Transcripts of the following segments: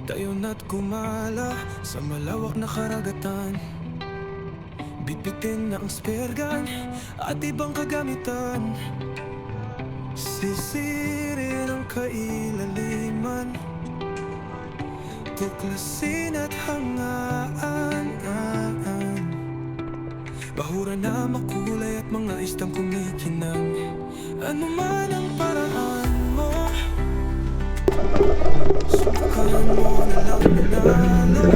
Dayon at gumala sa malawak na karagatan. Bitbitin na ang spear gun at ibang kagamitan. Sisirin ang kailaliman, tuklasin at hangaan. Bahura na makulay at mga istang kumikinang. Ano man ang paraan mo, subukan mo na lang manalo.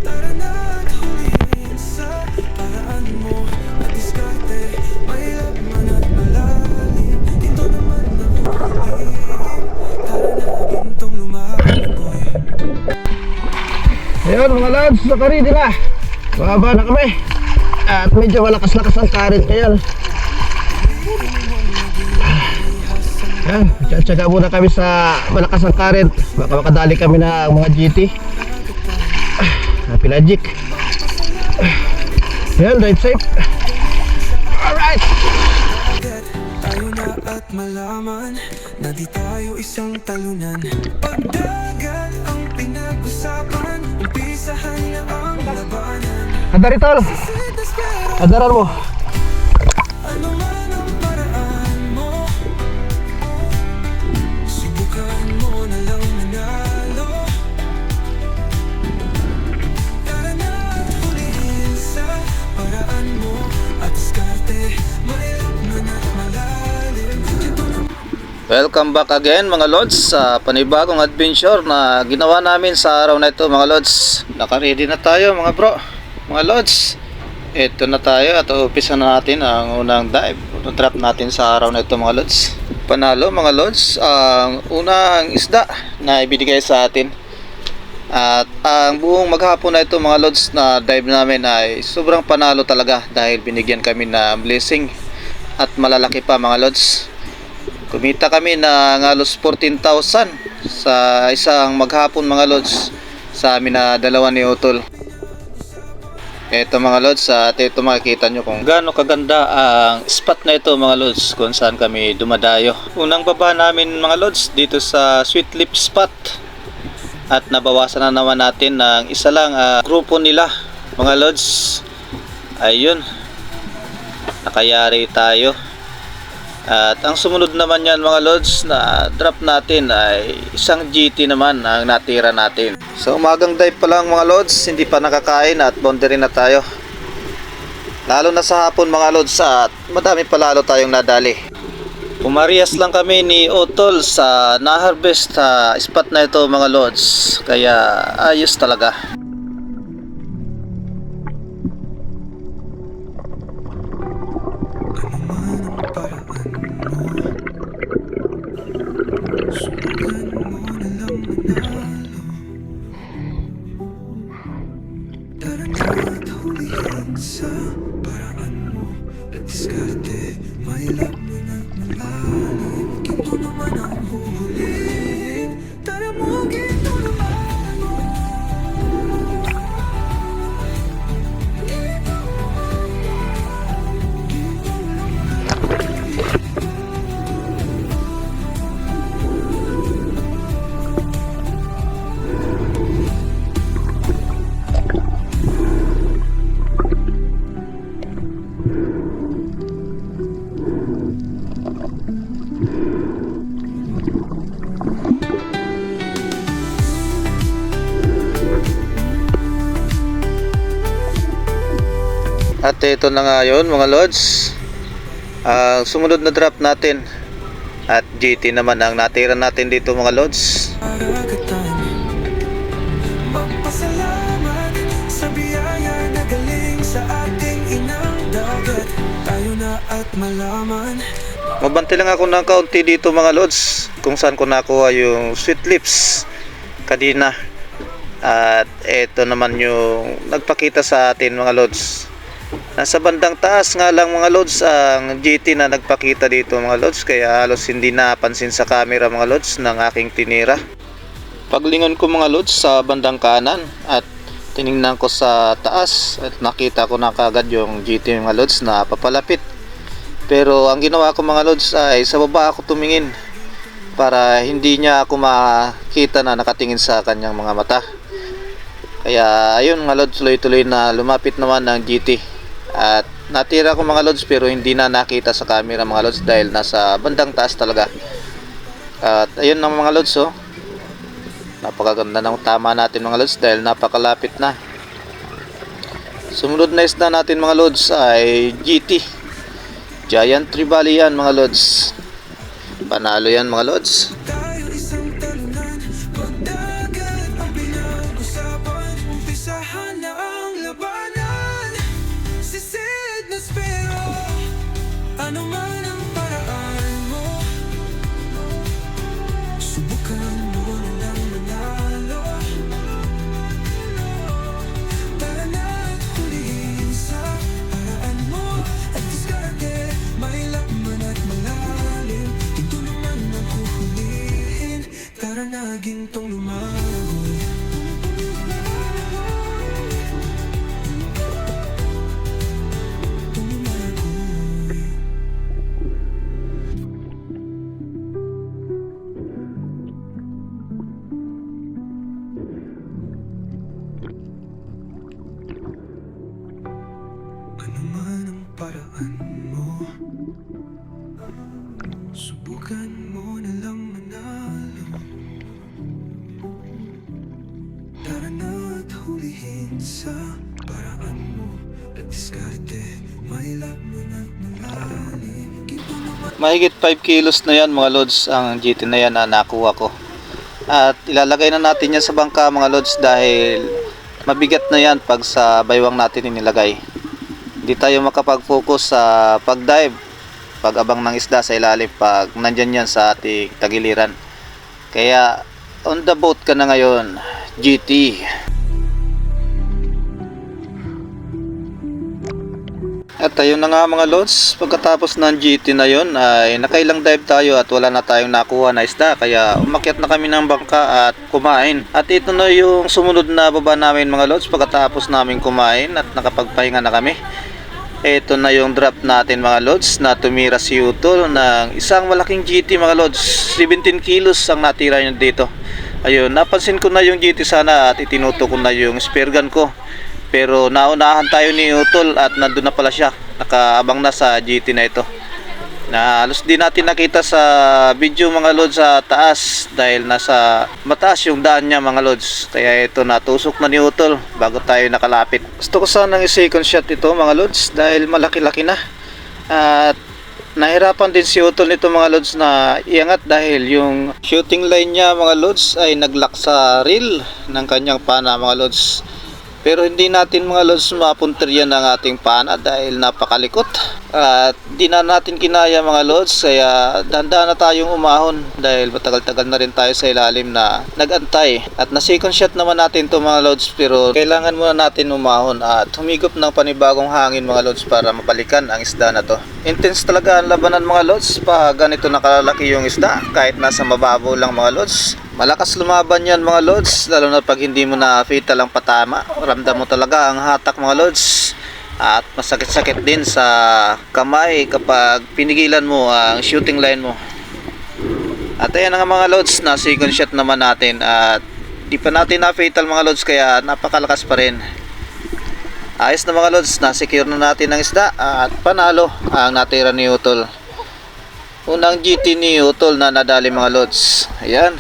Tara na at huliin sa paraan mo at diskarte. Mahirap man at malalim, dito naman nahuhulim. Tara na gintong lumaban, boy. Ayun mga lads, nakaredy na. Mababa na kami. At medyo malakas-lakas ang current ngayon. Yan, tsaga muna kami sa malakas ang current. Baka makadali kami na mga GT. Pelagic. Yan, right safe. Alright. Tayo na at malaman na di tayo isang talunan. Pagdagat ang pinag-usapan, umpisahan na ang labanan. Adari tol. Adaran mo. Ano man ang paraan mo, subukan mo na lang manalo. Tara na at huliin sa paraan mo at diskarte. Mahirap man at malalim, dito na. Welcome back again mga lods sa panibagong adventure na ginawa namin sa araw na ito mga lods. Naka-ready na tayo mga bro, mga lods. Ito na tayo at umpisa na natin ang unang dive. Unang trap natin sa araw na ito mga lods. Panalo mga lods ang unang isda na ibinigay sa atin. At ang buong maghapon na ito mga lods na dive namin ay sobrang panalo talaga dahil binigyan kami na blessing at malalaki pa mga lods. Kumita kami ng halos 14,000 sa isang maghapon mga lods sa amin na dalawa ni Utol. Ito mga lods, at ito makikita nyo kung gaano kaganda ang spot na ito mga lods kung saan kami dumadayo. Unang baba namin mga lods dito sa Sweet Lip Spot at nabawasan na naman natin ng isa lang grupo nila mga lods. Ayun, nakayari tayo. At ang sumunod naman yan mga lods na drop natin ay isang GT naman ang natira natin. So umagang dive pa lang mga lods, hindi pa nakakain at boundary na tayo. Lalo na sa hapon mga lods at madami pa lalo tayong nadali. Pumarias lang kami ni Otol sa na-harvest spot na ito mga lods. Kaya ayos talaga. Sa paraan mo at diskarte, mahirap man at malalim, ginto naman ang huhulihin. Tara mo, ginto naman mo. At ito na nga yun mga lods, ang sumunod na drop natin at GT naman ang natira natin dito mga lods. Karagatan, magpasalamat sa biyaya na galing sa ating inang dagat. Tayo na at malaman. Mabante lang ako ng kaunti dito mga lods kung saan ko nakuha yung Sweet Lips kanina. At ito naman yung nagpakita sa atin mga lods. Nasa bandang taas nga lang mga lods ang GT na nagpakita dito mga lods, kaya halos hindi napansin sa camera mga lods ng aking tinira. Paglingon ko mga lods sa bandang kanan at tiningnan ko sa taas at nakita ko na kagad yung GT mga lods na papalapit. Pero ang ginawa ko mga lods ay sa baba ako tumingin para hindi niya ako makita na nakatingin sa kanyang mga mata. Kaya ayun mga lods, tuloy-tuloy na lumapit naman ng GT. At natira ko mga lods pero hindi na nakita sa camera mga lods dahil nasa bandang taas talaga. At ayun ng mga lods, oh. Napakaganda ng tama natin mga lods dahil napakalapit na. Sumunod na isda natin mga lods ay GT. Giant Trevally yan mga lods. Panalo yan mga lods. Tayo isang talunan, pagdagat ang pinag-usapan. Umpisahan na ang labanan. Sisid na spero, ano man ang paraan mo. Subukan mo na lang manalo. Tara na't huliin sa paraan mo. At diskarte, may lakman at malalim. Ito naman ang huhulihin. Tara na gintong lumago. Ano man ang paraan mo, subukan mo na lang manalo. Tara na't hulihin sa paraan mo. At diskarte, may lakman at malalim. Ito naman Mahigit 5 kilos na yan mga lods ang GT na yan na nakuha ko. At ilalagay na natin yan sa bangka mga lods dahil mabigat na yan pag sa baywang natin inilagay. Hindi tayo makapag-focus sa pag-dive, pag-abang ng isda sa ilalim pag nandyan yan sa ating tagiliran. Kaya on the boat ka na ngayon, GT. At ayun na nga mga lods, pagkatapos ng GT na yon ay nakailang dive tayo at wala na tayong nakuha na isda. Kaya umakyat na kami ng bangka at kumain. At ito na yung sumunod na baba namin mga lods pagkatapos namin kumain at nakapagpahinga na kami. Ito na yung drop natin mga lods na tumira si Utol ng isang malaking GT mga lods. 17 kilos ang natira niya dito. Ayun, napansin ko na yung GT sana at itinuto ko na yung spear gun ko. Pero naunahan tayo ni Utol at nandun na pala siya. Nakaabang na sa GT na ito. Na halos di natin nakita sa video mga lods sa taas dahil nasa mataas yung daan niya mga lods. Kaya ito natusok na ni Utol bago tayo nakalapit. Gusto ko sanang i-second shot ito mga lods dahil malaki-laki na. At nahirapan din si Utol nito mga lods na iangat dahil yung shooting line niya mga lods ay naglock sa reel ng kanyang pana mga lods. Pero hindi natin mga lods mapunter yan ang ating pana dahil napakalikot. At di na natin kinaya mga lods kaya dahan-dahan na tayong umahon dahil matagal-tagal na rin tayo sa ilalim na nagantay. At na second shot naman natin to mga lods pero kailangan muna natin umahon at humigop ng panibagong hangin mga lods para mabalikan ang isda na to. Intense talaga ang labanan mga lods pag ganito nakalalaki yung isda kahit nasa mababaw lang mga lods. Malakas lumaban yan mga lods, lalo na pag hindi mo na fatal ang patama. Ramdam mo talaga ang hatak mga lods. At masakit-sakit din sa kamay kapag pinigilan mo ang shooting line mo. At ayan nga mga lods, na second shot naman natin. At di pa natin na fatal mga lods kaya napakalakas pa rin. Ayos na mga lods, na-secure na natin ang isda. At panalo ang natira ni Utol. Unang GT ni Utol na nadali mga lods. Ayan.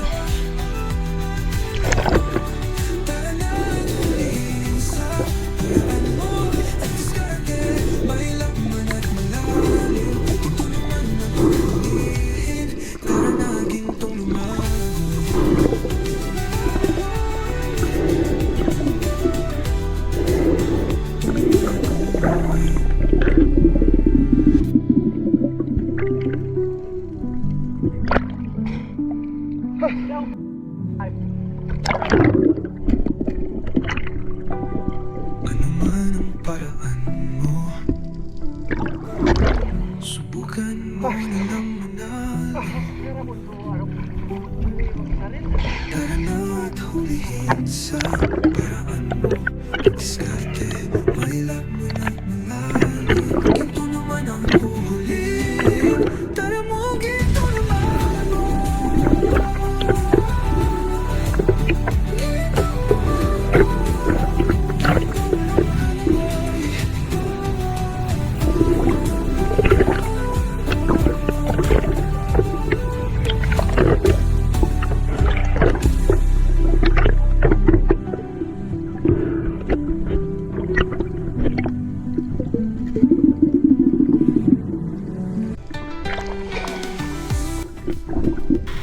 Ano man ang paraan mo, subukan mo na lang manalo. Tara na't hulihin sa paraan mo. Diskarte, may lakman at malalim. Ginto naman ang huhulihin. Tara mo, ginto naman mo.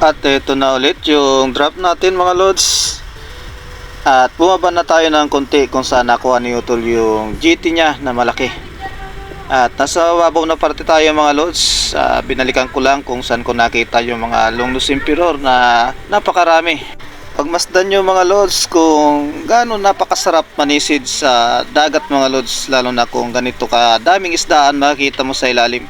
At ito na ulit yung drop natin mga lods. At bumaba na tayo ng konti kung saan nakuha ni Utol yung GT niya na malaki. At nasa babaw na parte tayo mga lods. Binalikan ko lang kung saan ko nakita yung mga longnose emperor na napakarami. Pagmasdan nyo mga lods kung gaano napakasarap manisid sa dagat mga lods, lalo na kung ganito ka daming isdaan makikita mo sa ilalim.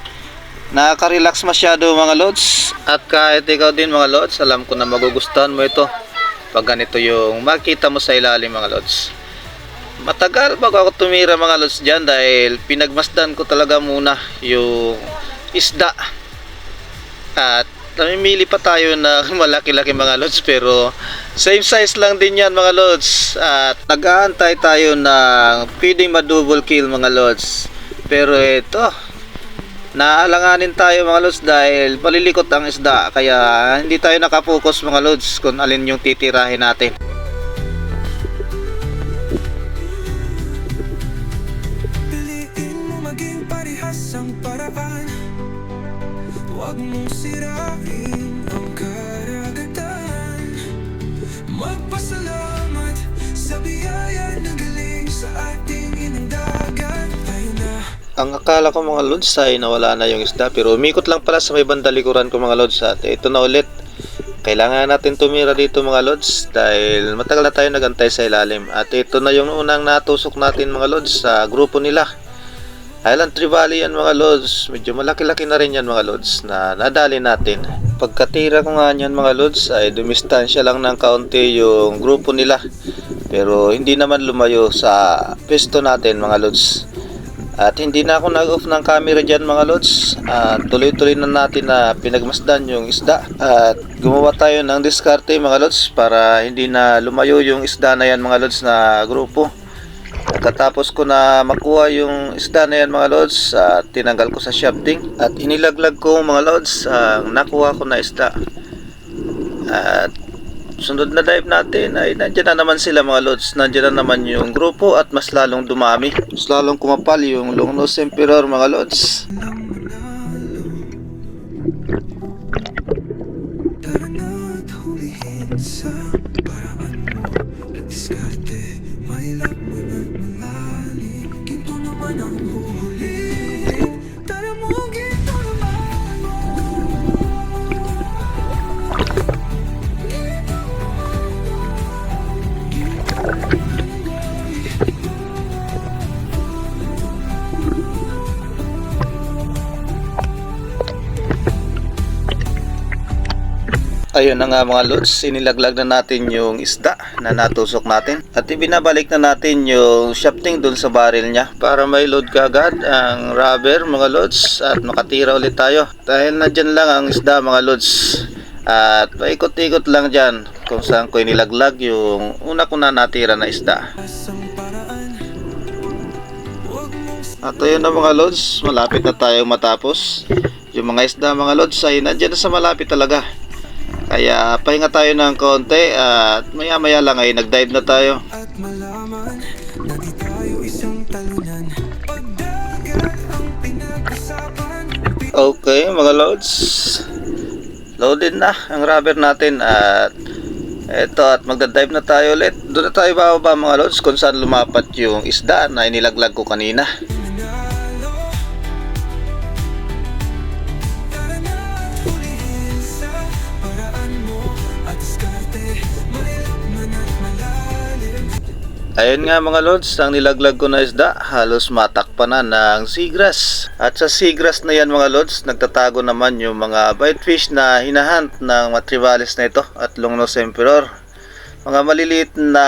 Nakaka-relax masyado mga lods. At kahit ikaw din mga lods, alam ko na magugustuhan mo ito pag ganito yung makita mo sa ilalim mga lods. Matagal bago ako tumira mga lods dyan dahil pinagmasdan ko talaga muna yung isda. At namimili pa tayo na malaki-laki mga lods, pero same size lang din yan mga lods. At nag-aantay tayo ng pwedeng ma-double kill mga lods. Pero ito, naalanganin tayo mga lods dahil palilikot ang isda, kaya hindi tayo nakapokus mga lods kung alin yung titirahin natin. Piliin mo maging parehas ang paraan. Huwag mong sirain ang karagatan. Magpasalamat sa biyaya na galing sa ating inang dagat. Tayo na. Ang akala ko mga lods ay nawala na yung isda, pero umikot lang pala sa may bandalikuran ko mga lods. At ito na ulit, kailangan natin tumira dito mga lods dahil matagal na tayo nagantay sa ilalim. At ito na yung unang natusok natin mga lods sa grupo nila. Island Tree Valley yan mga lods, medyo malaki-laki na rin yan mga lods na nadali natin. Pagkatira ko nga yan mga lods ay dumistansya lang ng kaunti yung grupo nila, pero hindi naman lumayo sa pesto natin mga lods. At hindi na ako nag-off ng camera dyan mga lods. Tuloy-tuloy na natin na pinagmasdan yung isda. At gumawa tayo ng diskarte mga lods para hindi na lumayo yung isda na yan mga lods na grupo. Katapos ko na makuha yung isda na yan mga lods, tinanggal ko sa shafting at inilaglag ko mga lods ang nakuha ko na isda. At sunod na dive natin ay nandiyan na naman sila mga lods, nandiyan na naman yung grupo at mas lalong dumami, mas lalong kumapal yung longnose emperor mga lods. Tara na't hulihin sa paraan mo at diskarte. Mahilap man at malalim, ginto naman ang huhulihin. Tara mo, ginto naman mo. Ayun na nga mga lods, inilaglag na natin yung isda na natusok natin at ibinabalik na natin yung shafting dun sa barrel niya para may load kagad ang rubber mga lods at makatira ulit tayo dahil nandyan lang ang isda mga lods. At paikot-ikot lang dyan kung saan ko inilaglag yung una ko na natira na isda. Asang paraan. Huwag mong At ayun na mga lods, malapit na tayong matapos. Yung mga isda mga lods ay nandyan na sa malapit talaga. Kaya pahinga tayo ng konti at maya maya lang ay nag-dive na tayo. at malaman na di tayo isang talunan. Pagdagat ang pinag-usapan. Okay mga lods, loaded na ang rubber natin at eto at magda-dive na tayo ulit. Doon na tayo bababa mga lods kung saan lumapat yung isda na inilaglag ko kanina. Manalo. Tara na't hulihin sa paraan mo at diskarte. Mahilap man at malalim. Ayun nga mga lods, ang nilaglag ko na isda halos matakpan na ng seagrass. At sa seagrass na yan mga lods, nagtatago naman yung mga whitefish na hinahunt ng matrivalis na ito at longnose emperor. Mga maliliit na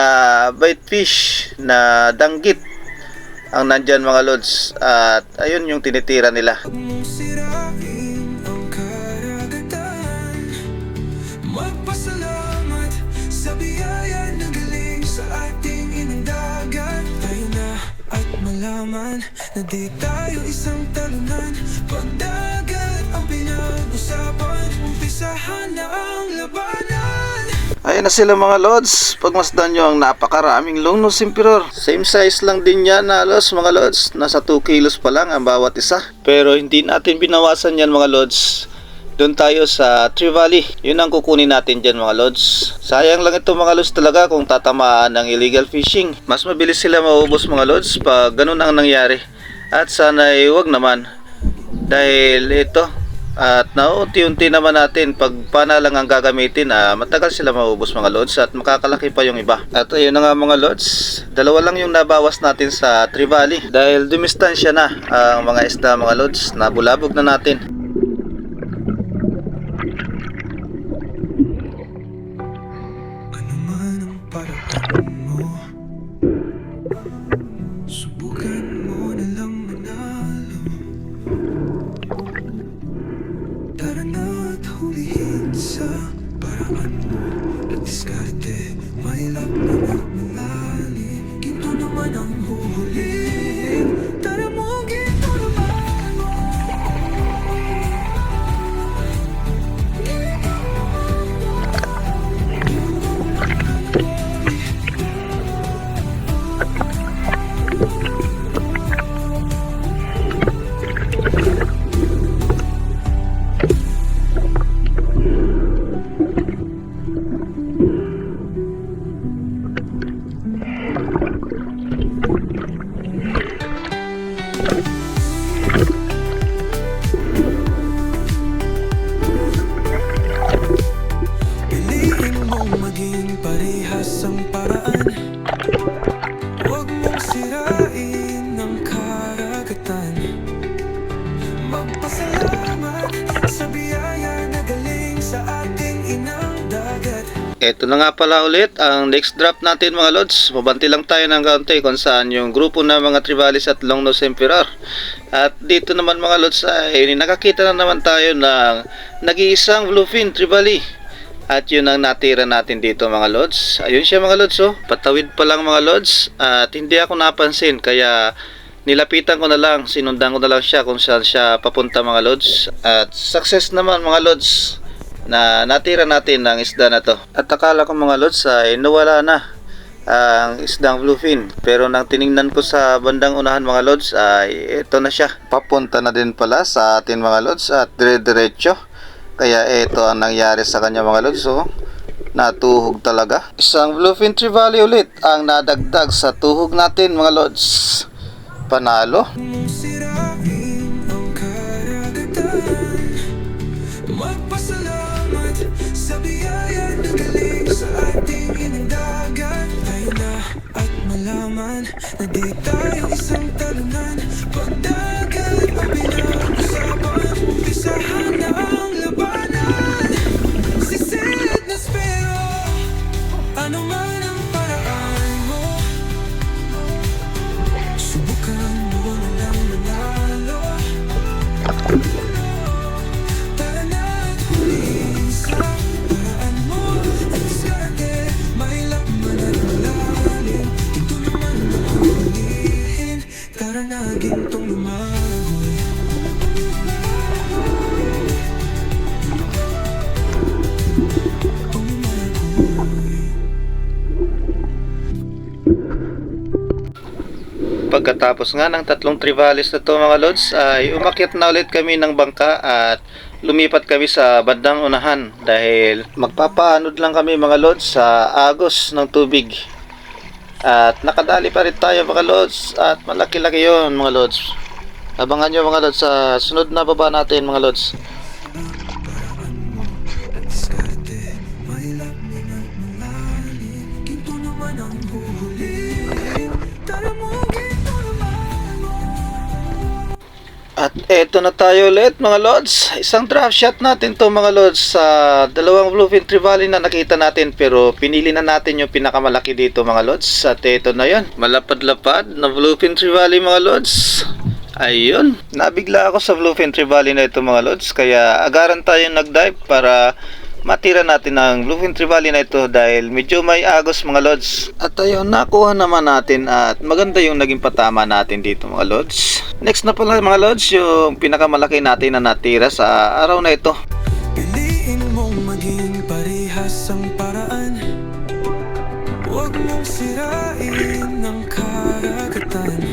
whitefish na danggit ang nandyan mga lods at ayun yung tinitira nila. Huwag mong sirain ang karagatan. Magpasalamat sa biyaya na galing sa ating inang dagat. Tayo na at malaman na di tayo isang talunan. Pagdagat ang pinag-usapan, umpisahan na ang labanan. Ayun na sila mga lods, pagmasdan nyo ang napakaraming longnose emperor. Same size lang din yan halos mga lods, nasa 2 kilos pa lang ang bawat isa. Pero hindi natin binawasan yan mga lods doon tayo sa Tree Valley. Yun ang kukunin natin dyan mga lods. Sayang lang ito mga lods talaga kung tatamaan ng illegal fishing. Mas mabilis sila maubos mga lods pag ganun ang nangyari. At sana ay wag naman. Dahil ito, at naunti-unti naman natin pag pana lang ang gagamitin, matagal sila maubos mga lods at makakalaki pa yung iba. At ayun na nga mga lods, dalawa lang yung nabawas natin sa Tree Valley dahil dumistansya na ang mga isda mga lods, nabulabog na natin. Ano man ang paraan mo, subukan mo na lang manalo. Tara na't hulihin sa paraan mo at diskarte. May laban at malalim, ginto naman ang huhulihin. Tara mo, ginto naman mo. Piliin mong maging parehas ang paraan. Huwag mong sirain ang karagatan. Magpasalamat sa biyaya na galing sa ating inang dagat. Ito na nga pala ulit ang next drop natin mga lods. Mabanti lang tayo ng kaunti kung saan yung grupo ng mga Trivalis at Longnose Emperor. At dito naman mga lods ay nakakita na naman tayo ng nag-iisang bluefin Trivali. At yun ang natira natin dito mga lods. Ayun siya mga lods, oh. Patawid pa lang mga lods at hindi ako napansin kaya nilapitan ko na lang, sinundan ko na lang siya kung saan siya papunta mga lods. At success naman mga lods na natira natin ang isda na to. At akala ko mga lods ay nawala na ang isdang bluefin, pero nang tiningnan ko sa bandang unahan mga lods ay ito na siya. Papunta na din pala sa atin mga lods at dire-diretso. Kaya ito ang nangyari sa kanya mga lods, oh. Natuhog talaga. Isang bluefin Trivali ulit ang nadagdag sa tuhog natin mga lods. Panalo. Mong sirain ang karagatan. Magpasalamat sa biyaya na galing sa ating inang dagat. Tayo na at malaman na di tayo isang talunan. Pagdagat ang pinag-usapan, umpisahan na ang labanan. Sisid na spero, ano man ang paraan mo, subukan mo na lang manalo. Tara na't hulihin sa paraan mo at diskarte. May laman at malalim, ito naman ang hulihin. Tara na gintong lumagoy. Pagkatapos nga ng tatlong Trivalis na to mga lods ay umakyat na ulit kami ng bangka at lumipat kami sa bandang unahan dahil magpapaanod lang kami mga lods sa agos ng tubig. At nakadali pa rin tayo mga lods at malaki-laki yon mga lods. Abangan nyo mga lods sa sunod na baba natin mga lods. Paraan mo at diskarte. May laman at malalim, ginto naman ang huhulihin. Tara mo, ginto naman mo. At eto na tayo ulit mga lods. Isang draft shot natin to mga lods sa dalawang bluefin Trivali na nakita natin, pero pinili na natin yung pinakamalaki dito mga lods. At eto na yun, malapad-lapad na bluefin Trivali mga lods. Ayun, nabigla ako sa bluefin Trivali na ito mga lods, kaya agaran tayo nag-dive para matira natin ang bluefin Trivali na ito dahil medyo may agos mga lods. At ayun, nakuha naman natin at maganda yung naging patama natin dito mga lods. Next na pala mga lods, yung pinakamalaki natin na natira sa araw na ito. Piliin mong maging parehas ang paraan. Huwag mong sirain ang karagatan.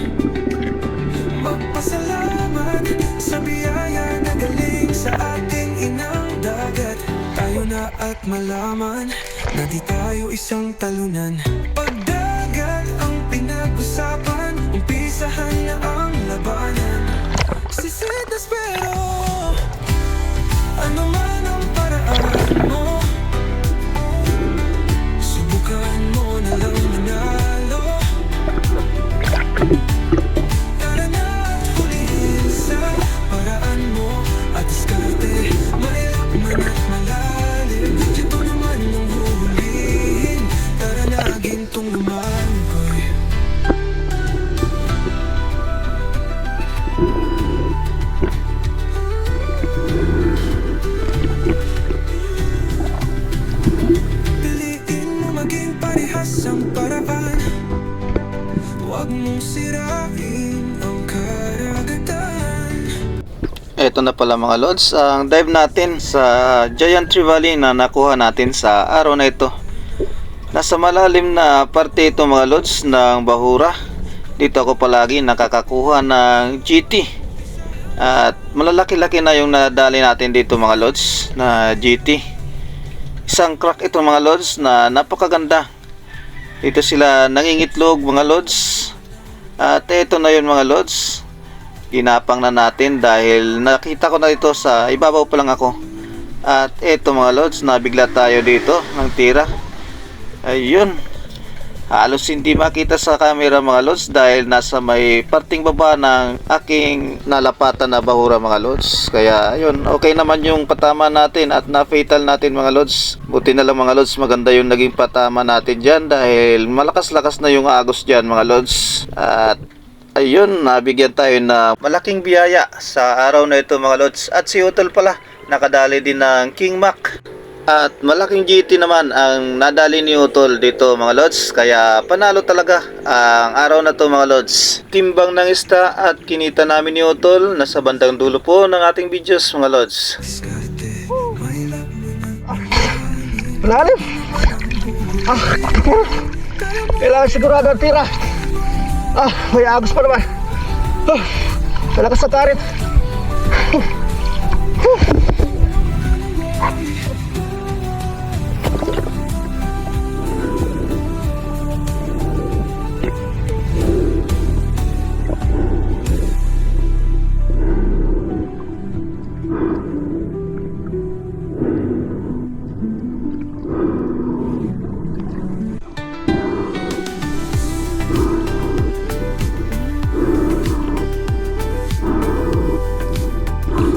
Magpasalamat sa biyaya na galing sa ating ina malaman na di tayo isang talunan. Pagdagat ang pinag-usapan, umpisahan na ang labanan. Sisid na spero, ano man ang paraan mo, subukan mo na lang manalo. Tara na at hulihin sa paraan mo at diskarte, mahirap man at malalim. Dito naman mong huhulihin, tara na gintong lumangoy. Piliin mo maging parehas ang paraan, huwag mong sirain ang karagatan. Ito na pala mga lods, ang dive natin sa Giant Tree Valley na nakuha natin sa araw na ito. Nasa malalim na parte ito mga lods ng Bahura. Dito ako palagi nakakakuha ng GT. At malalaki-laki na yung nadali natin dito mga lods na GT. Isang crack ito mga lods na napakaganda. Dito sila nangingitlog mga lods. At ito na yun mga lods. Ginapang na natin dahil nakita ko na ito sa ibabaw pa lang ako. At ito mga lods, nabigla tayo dito ng tira. Ayun, halos hindi makita sa camera mga lods dahil nasa may parting baba ng aking nalapatan na bahura mga lods. Kaya ayun, okay naman yung patama natin at na-fatal natin mga lods. Buti na lang mga lods, maganda yung naging patama natin dyan dahil malakas-lakas na yung agos dyan mga lods. At ayun, nabigyan tayo na malaking biyaya sa araw na ito mga lods. At si Utol pala, nakadali din ng King Mac. At malaking GT naman ang nadali ni Utol dito mga lods. Kaya panalo talaga ang araw na to mga lods. Timbang ng isda at kinita namin ni Utol. Nasa bandang dulo po ng ating videos mga lods. Diskarte, mahirap man at Malalim. Kailangan sigurado ang tira. May agos pa naman. Malakas sa karit.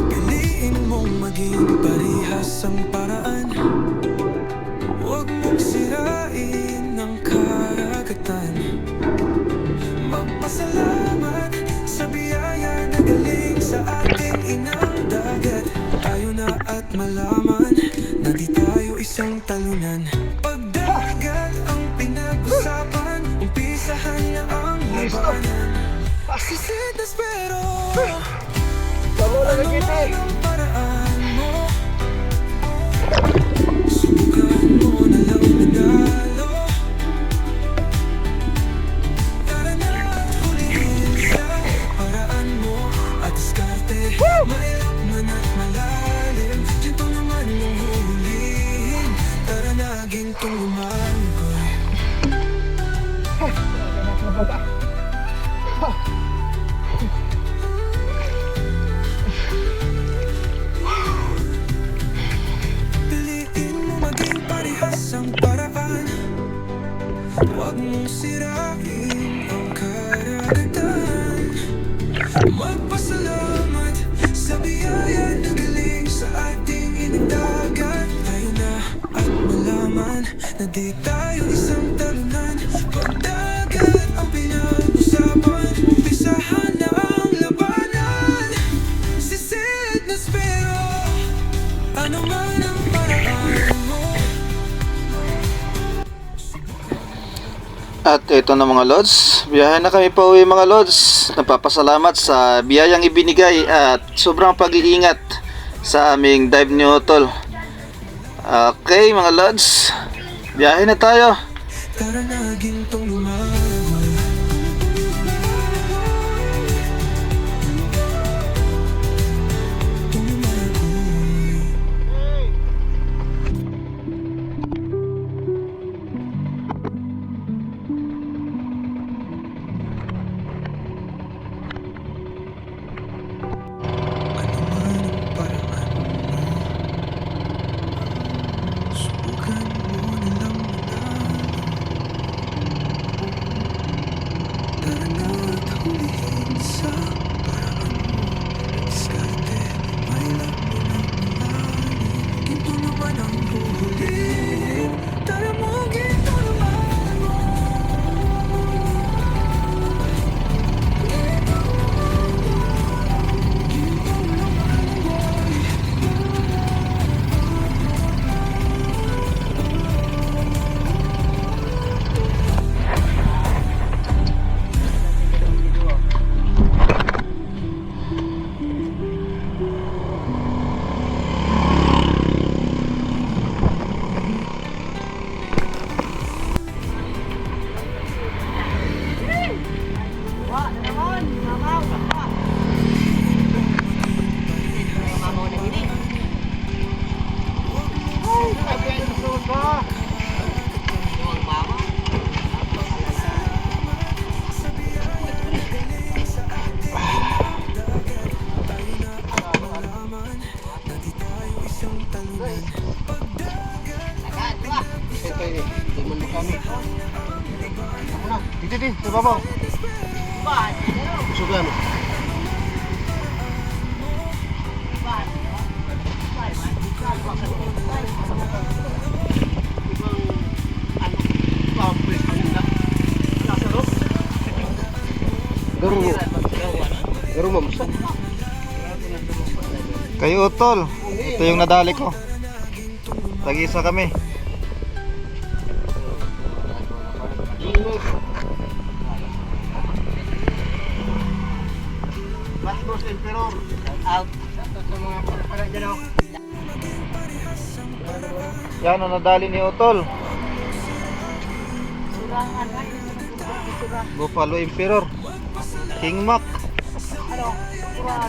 Piliin mong maging parehas ang paraan, huwag mong sirain ang karagatan. Magpasalamat sa biyaya na galing sa ating inang dagat. Tayo na at malaman na di tayo isang talunan. Pagdagat ang pinag-usapan, umpisahan na ang labanan. Sisid na spero, Bago na ano nagkiti. man ang paraan mo, subukan mo na lang manalo. Tara na at hulihin sa paraan mo at diskarte, mahirap man at malalim. Dito naman mong huhulihin, tara na gintong lumangoy. Piliin mo maging parehas ang paraan, huwag mong sirain ang karagatan. Magpasalamat sa biyaya na galing sa ating inagdagat. Tayo na at malaman na di tayo isang talunan. Pagdagat ang pinag-usapan, umpisahan na ang labanan. Sisid na spero, ano man ang paraan mo. At ito na mga lods, biyahe na kami pa uwi mga lods. Napapasalamat sa biyayang ibinigay at sobrang pag-iingat sa aming dive ni Utol. Okay mga lods, biyahe na tayo. Tara na gintong lumangoy. Tumagoy. man kami. Ako na, dito, sa babaw. Sugan. Garo mamsa. Kayo utol. Ito yung nadali ko. Tag-isa kami. Bastos Emperor. Out. Sa mga para dyan ako. Yan ang nadali ni utol. Buffalo Emperor. King Mac.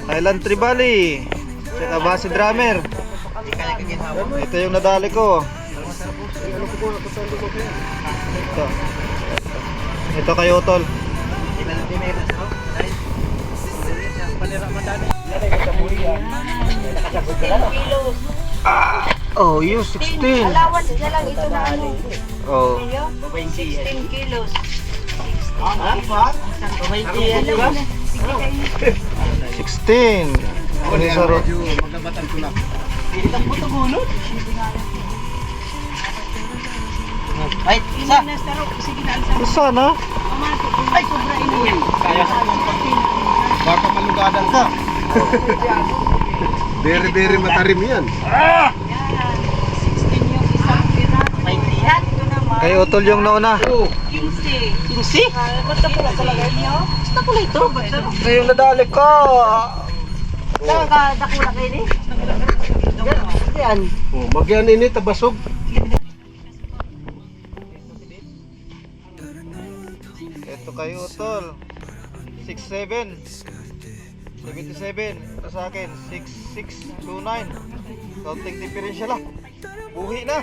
Highland Tribali. Saka Basi Drummer. Ito yung nadali ko. Ito kayo utol. Oh, you 16. Allowance na lang ito na ano. Oh. 16 kilos. Di ba? 16. Ano sa ro? Magabatan ko lang. Ay, isa. Sige na, alsa. Sana? Ay, sobra ino yan. Kaya baka malugadan ka. Very matarim yan. Yan. 16 yung isang piraso. Yan, ito naman. Kayo utol yung nauna. 15. 15? Basta pula talaga niyo? Basta pula ito. Ito yung nadali ko. Nakakadakula kayo ni? Yan. Oh, magyan ini tabasog. Ito kayo utol. 67. 77. Ito sa akin. 6629. Counting differential lang. Buhi na.